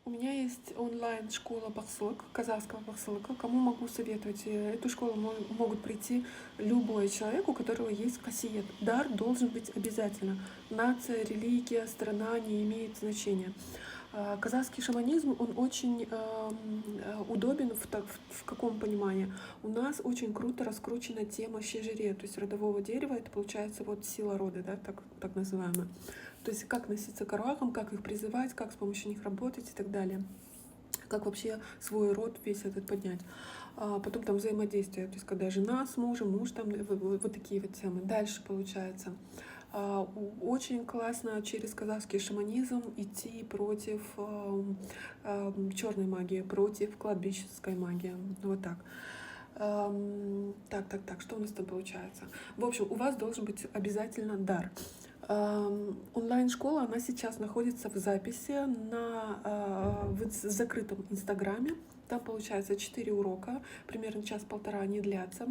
У меня есть онлайн-школа боксок, казахского боксока. Кому могу советовать? Эту школу могут прийти любой человек, у которого есть кассиет. Дар должен быть обязательно. Нация, религия, страна не имеет значения. Казахский шаманизм, он очень удобен в каком понимании? У нас очень круто раскручена тема щежире, то есть родового дерева. Это получается вот сила рода, да, так называемая. То есть как носиться к арвахам, как их призывать, как с помощью них работать и так далее. Как вообще свой род весь этот поднять. Потом там взаимодействие, то есть когда жена с мужем, муж там, вот такие вот темы. Дальше получается. Очень классно через казахский шаманизм идти против черной магии, против кладбищенской магии. Вот так. Так, что у нас там получается? В общем, у вас должен быть обязательно дар. Онлайн-школа, она сейчас находится в записи в закрытом инстаграме. Там получается 4 урока, примерно час-полтора они длятся.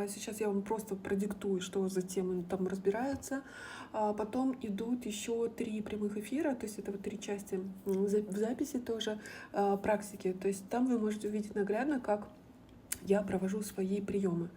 Сейчас я вам просто продиктую, что за темы там разбираются. Потом идут еще 3 прямых эфира, то есть это вот 3 части в записи тоже практики. То есть там вы можете увидеть наглядно, как я провожу свои приемы.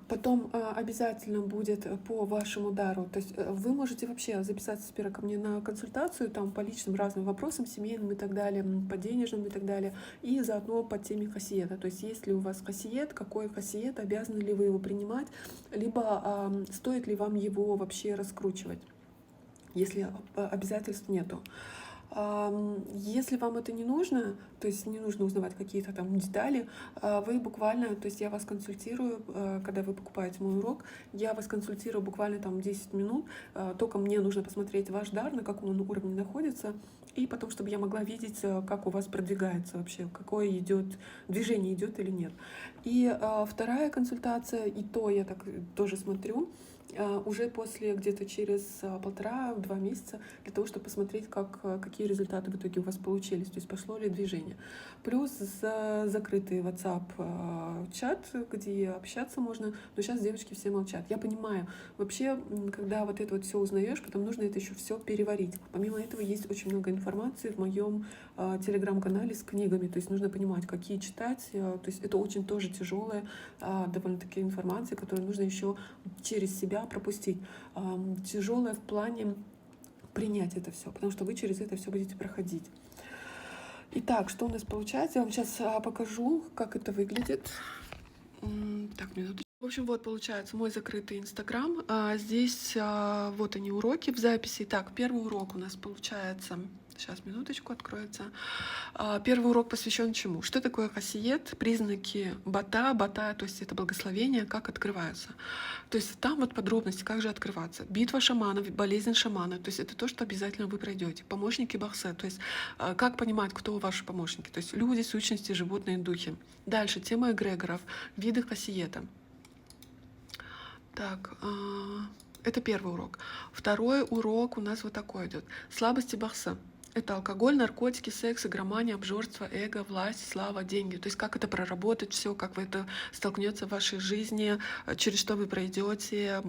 Потом обязательно будет по вашему дару. То есть вы можете вообще записаться теперь ко мне на консультацию там по личным разным вопросам, семейным и так далее, по денежным и так далее, и заодно по теме хасиета. То есть есть ли у вас хасиет, какой хасиет, обязаны ли вы его принимать, либо стоит ли вам его вообще раскручивать, если обязательств нету. Если вам это не нужно, то есть не нужно узнавать какие-то там детали, вы буквально, то есть я вас консультирую, когда вы покупаете мой урок, я вас консультирую буквально там 10 минут, только мне нужно посмотреть ваш дар, на каком он уровне находится, и потом, чтобы я могла видеть, как у вас продвигается вообще, какое движение идет или нет. И вторая консультация, и то я так тоже смотрю, уже после где-то через 1,5-2 месяца для того, чтобы посмотреть, какие результаты в итоге у вас получились, то есть пошло ли движение. Плюс закрытый WhatsApp чат, где общаться можно, но сейчас девочки все молчат. Я понимаю, вообще, когда вот это вот все узнаешь, потом нужно это еще все переварить. Помимо этого есть очень много информации в моем телеграм-канале с книгами, то есть нужно понимать, какие читать, то есть это очень тоже тяжелая довольно-таки информация, которую нужно еще через себя пропустить. Тяжелое в плане принять это все, потому что вы через это все будете проходить. Итак, что у нас получается? Я вам сейчас покажу, как это выглядит. Так, минуточку. В общем, вот получается мой закрытый инстаграм. Здесь вот они уроки в записи. Так, первый урок у нас получается. Сейчас, минуточку, откроется. Первый урок посвящен чему? Что такое хасиет? Признаки бата. Бата, то есть это благословение, как открываются. То есть там вот подробности, как же открываться. Битва шаманов, болезнь шамана. То есть это то, что обязательно вы пройдете. Помощники бахсе. То есть как понимать, кто ваши помощники. То есть люди, сущности, животные, духи. Дальше тема эгрегоров, виды хасиета. Так, это первый урок. Второй урок у нас вот такой идет. Слабости бахса. Это алкоголь, наркотики, секс, игромания, обжорство, эго, власть, слава, деньги. То есть как это проработать, все, как вы это столкнется в вашей жизни, через что вы пройдете,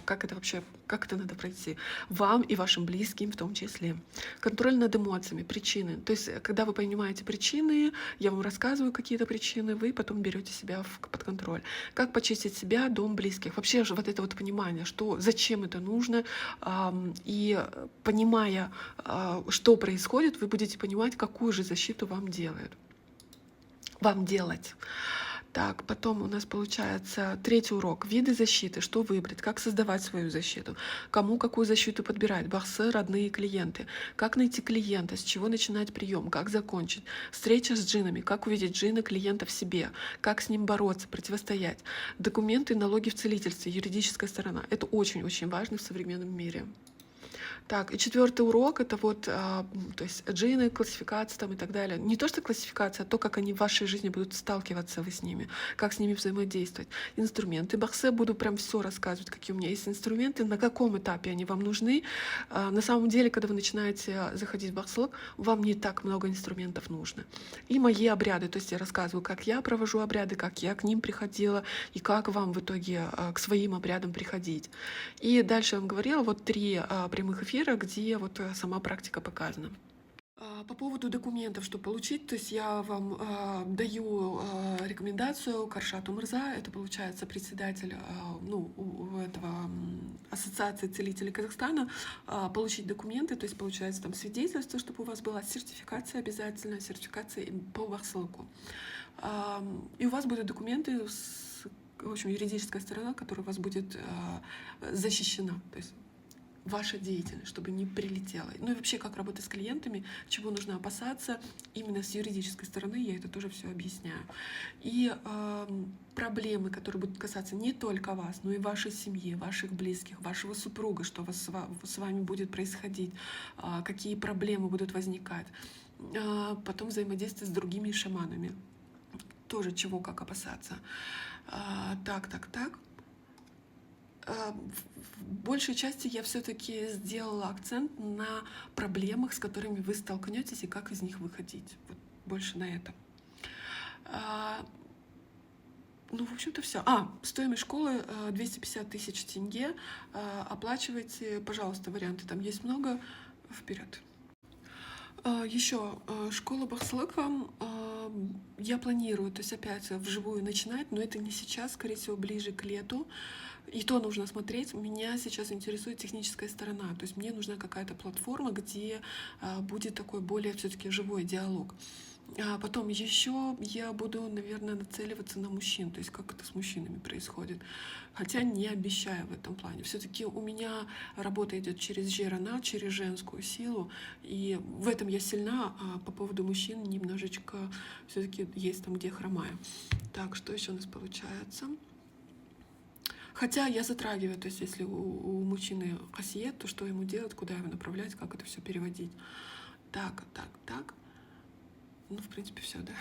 как это вообще, как это надо пройти вам и вашим близким в том числе. Контроль над эмоциями, причины. То есть когда вы понимаете причины, я вам рассказываю какие-то причины, вы потом берете себя под контроль. Как почистить себя, дом, близких. Вообще же вот это вот понимание, что зачем это нужно, и понимая, что происходит, вы будете понимать, какую же защиту вам делать. Так, потом у нас получается третий урок. Виды защиты. Что выбрать? Как создавать свою защиту? Кому какую защиту подбирать? Бахсы, родные, клиенты. Как найти клиента? С чего начинать прием? Как закончить? Встреча с джиннами. Как увидеть джинна клиента в себе? Как с ним бороться, противостоять? Документы, налоги в целительстве, юридическая сторона. Это очень-очень важно в современном мире. Так, и четвертый урок — это вот, то есть джинны, классификация там и так далее. Не то, что классификация, а то, как они в вашей жизни будут сталкиваться вы с ними, как с ними взаимодействовать. Инструменты бахсе, буду прям все рассказывать, какие у меня есть инструменты, на каком этапе они вам нужны. На самом деле, когда вы начинаете заходить в бахслог, вам не так много инструментов нужно. И мои обряды, то есть я рассказываю, как я провожу обряды, как я к ним приходила, и как вам в итоге к своим обрядам приходить. И дальше я вам говорила, вот 3 прямых эфира, где вот сама практика показана. По поводу документов, что получить, то есть я вам даю рекомендацию Каршату Мырза, это получается председатель ну, у этого Ассоциации целителей Казахстана, получить документы, то есть получается там свидетельство, чтобы у вас была сертификация обязательно, сертификация по Бахсылыку. И у вас будут документы, в общем, юридическая сторона, которая у вас будет защищена. То есть ваша деятельность, чтобы не прилетела. Ну и вообще, как работать с клиентами, чего нужно опасаться, именно с юридической стороны я это тоже все объясняю. И проблемы, которые будут касаться не только вас, но и вашей семьи, ваших близких, вашего супруга, что с вами будет происходить, какие проблемы будут возникать. Потом взаимодействие с другими шаманами. Тоже чего, как опасаться. Так. В большей части я все-таки сделала акцент на проблемах, с которыми вы столкнетесь и как из них выходить. Вот больше на это. Ну, в общем-то, все. Стоимость школы 250 тысяч тенге. Оплачивайте, пожалуйста, варианты там есть много. Вперед. Еще школа Бахсылыка. Я планирую, то есть опять вживую начинать, но это не сейчас, скорее всего, ближе к лету. И то нужно смотреть. Меня сейчас интересует техническая сторона. То есть мне нужна какая-то платформа, где будет такой более все-таки живой диалог. Потом еще я буду, наверное, нацеливаться на мужчин, то есть как это с мужчинами происходит. Хотя не обещаю в этом плане. Все-таки у меня работа идет через Жерана, через женскую силу, и в этом я сильна, а по поводу мужчин немножечко все-таки есть там, где хромаю. Так, что еще у нас получается? Хотя я затрагиваю, то есть если у мужчины хасиет, то что ему делать, куда его направлять, как это все переводить. Так. Ну, в принципе, все, да.